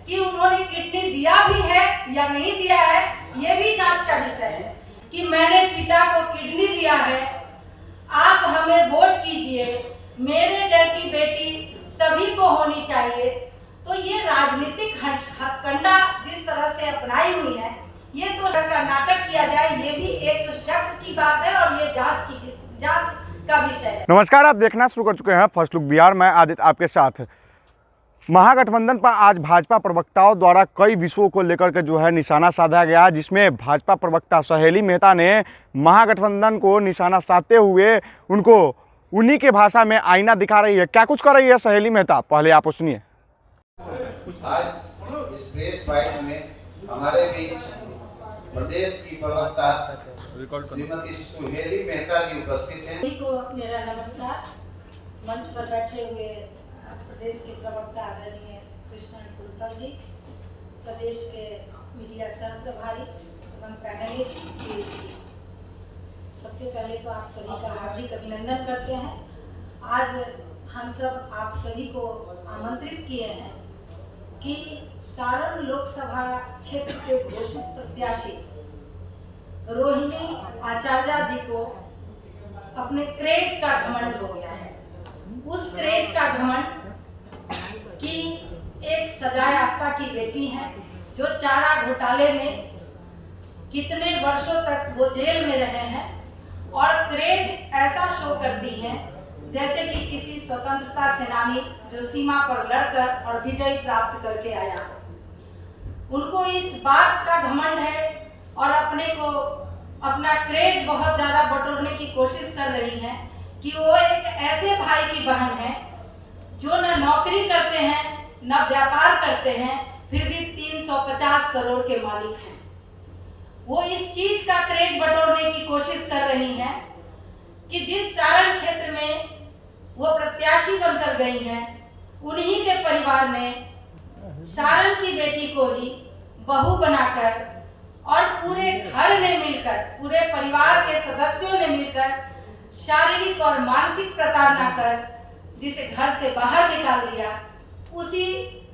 कि उन्होंने किडनी दिया भी है या नहीं दिया है, ये भी जांच का विषय है। कि मैंने पिता को किडनी दिया है, आप हमें वोट कीजिए, मेरे जैसी बेटी सभी को होनी चाहिए। तो ये राजनीतिक हथकंडा जिस तरह से अपनाई हुई है, ये तो का नाटक किया जाए, ये भी एक शक की बात है और ये जांच का विषय है। नमस्कार, आप देखना शुरू कर चुके हैं फर्स्ट लुक बिहार। मैं आदित्य आपके साथ। महागठबंधन पर आज भाजपा प्रवक्ताओं द्वारा कई विषयों को लेकर के जो है निशाना साधा गया, जिसमें भाजपा प्रवक्ता सहेली मेहता ने महागठबंधन को निशाना साधते हुए उनको उन्हीं के भाषा में आईना दिखा रही है। क्या कुछ कर रही है सहेली मेहता, पहले आप सुनिए। आज इस प्रेस फाइट में हमारे बीच प्रदेश की प्रवक्ता श्रीमती सहेली मेहता जी उपस्थित हैं। को मेरा नमस्कार। मंच पर बैठे हुए प्रदेश के प्रवक्ता आदरणीय कृष्णन कुलकर्णी जी, प्रदेश के मीडिया सह प्रभारी एवं पैनलिस्ट PhD, सबसे पहले तो आप सभी का हार्दिक अभिनंदन करते हैं। आज हम सब आप सभी को आमंत्रित किए हैं कि सारण लोकसभा क्षेत्र के घोषित प्रत्याशी रोहिणी आचार्य जी को अपने क्रेज का घमंड हो गया है। उस क्रेज का घमंड कि एक सजा याफ्ता की बेटी है जो चारा घोटाले में कितने वर्षों तक वो जेल में रहे हैं, और क्रेज ऐसा शो करती है जैसे कि किसी स्वतंत्रता सेनानी जो सीमा पर लड़कर और विजय प्राप्त करके आया। उनको इस बात का घमंड है और अपने को अपना क्रेज बहुत ज्यादा बटोरने की कोशिश कर रही है कि वो एक ऐसे भाई की बहन है जो न नौकरी करते हैं न व्यापार करते हैं, फिर भी 350 करोड़ के मालिक हैं। वो इस चीज का क्रेज बटोरने की कोशिश कर रही हैं कि जिस सारण क्षेत्र में वो प्रत्याशी बनकर गई हैं, उन्हीं के परिवार ने सारण की बेटी को ही बहू बनाकर और पूरे घर ने मिलकर, पूरे परिवार के सदस्यों ने मिलकर शारीरिक और मानसिक प्रताड़ना कर जिसे घर से बाहर निकाल दिया। उसी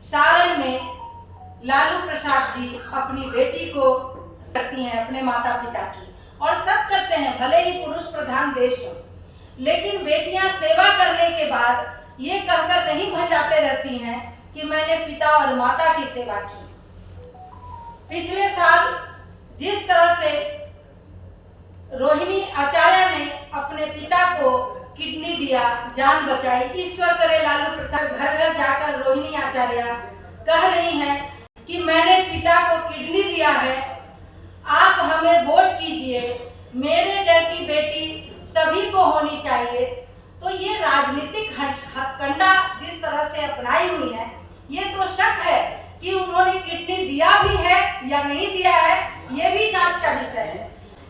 सारण में लालू प्रसाद जी अपनी बेटी को करती हैं, अपने माता पिता की, और सब करते हैं, भले ही पुरुष प्रधान देश हो, लेकिन बेटियां सेवा करने के बाद ये कहकर नहीं भजाते रहती हैं कि मैंने पिता और माता की सेवा की। पिछले साल जिस तरह से रोहिणी आचार्य ने अपने पिता को किडनी दिया, जान बचाई, ईश्वर करे लालू प्रसाद घर घर जाकर रोहिणी आचार्य कह रही हैं कि मैंने पिता को किडनी दिया है, आप हमें वोट कीजिए, मेरे जैसी बेटी सभी को होनी चाहिए। तो ये राजनीतिक हथकंडा जिस तरह से अपनाई हुई है, ये तो शक है कि उन्होंने किडनी दिया भी है या नहीं दिया है, ये भी जांच का विषय है।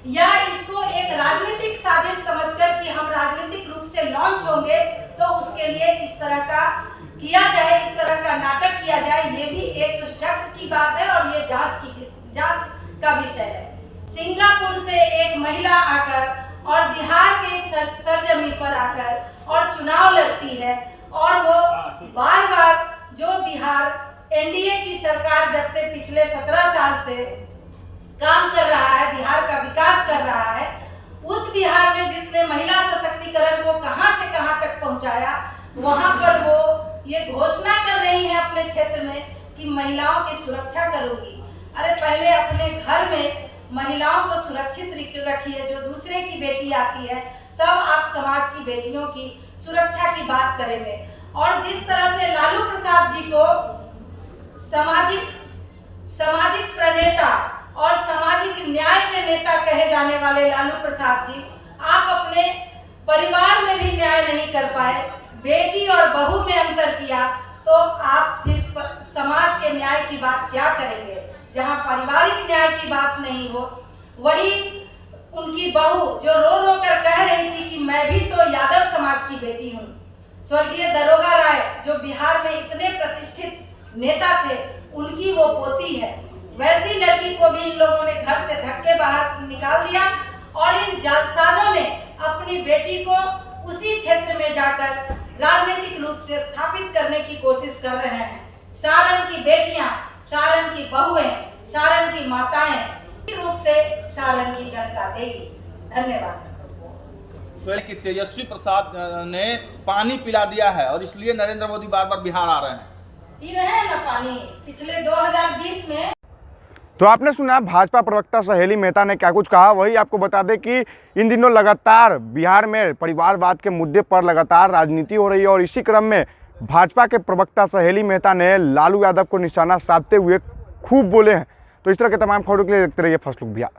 या इसको एक राजनीतिक साजिश समझकर कि हम राजनीतिक रूप से लॉन्च होंगे तो उसके लिए इस तरह का किया जाए, इस तरह का नाटक किया जाए, ये भी एक शक की बात है और ये जांच का विषय है। सिंगापुर से एक महिला आकर और बिहार के सरजमी पर आकर और चुनाव लड़ती है, और वो बार बार जो बिहार NDA की सरकार जब से पिछले 17 साल से काम कर रहा है, बिहार का विकास कर रहा है, उस बिहार में जिसने महिला सशक्तिकरण को कहां से कहां तक पहुंचाया, वहां पर वो ये घोषणा कर रही है अपने क्षेत्र में कि महिलाओं की सुरक्षा करूंगी। अरे पहले अपने घर में महिलाओं को सुरक्षित रखिए, जो दूसरे की बेटी आती है तब आप समाज की बेटियों की सुरक्षा की बात करेंगे। और जिस तरह से लालू प्रसाद जी को सामाजिक प्रणेता और सामाजिक न्याय के नेता कहे जाने वाले लालू प्रसाद जी, आप अपने परिवार में भी न्याय नहीं कर पाए, बेटी और बहू में अंतर किया, तो आप फिर समाज के न्याय की बात क्या करेंगे? जहां पारिवारिक न्याय की बात नहीं हो, वही उनकी बहू जो रो रो कर कह रही थी कि मैं भी तो यादव समाज की बेटी हूँ। स्वर्गीय दरोगा राय जो बिहार में इतने प्रतिष्ठित नेता थे, उनकी वो पोती है। वैसी लड़की को भी इन लोगों ने घर से धक्के बाहर निकाल दिया, और इन जालसाजों ने अपनी बेटी को उसी क्षेत्र में जाकर राजनीतिक रूप से स्थापित करने की कोशिश कर रहे हैं। सारण की बेटियां सारण की बहुएं, सारण की माताएं रूप से सारण की जनता देगी। धन्यवाद। स्वयं की तेजस्वी प्रसाद ने पानी पिला दिया है और इसलिए नरेंद्र मोदी बार बार बिहार आ रहे हैं। पी रहे हैं ना पानी। पिछले 2020 में तो आपने सुना भाजपा प्रवक्ता सहेली मेहता ने क्या कुछ कहा। वही आपको बता दें कि इन दिनों लगातार बिहार में परिवारवाद के मुद्दे पर लगातार राजनीति हो रही है और इसी क्रम में भाजपा के प्रवक्ता सहेली मेहता ने लालू यादव को निशाना साधते हुए खूब बोले हैं। तो इस तरह के तमाम खबरों के लिए देखते रहिए फर्स्ट लुक बिहार।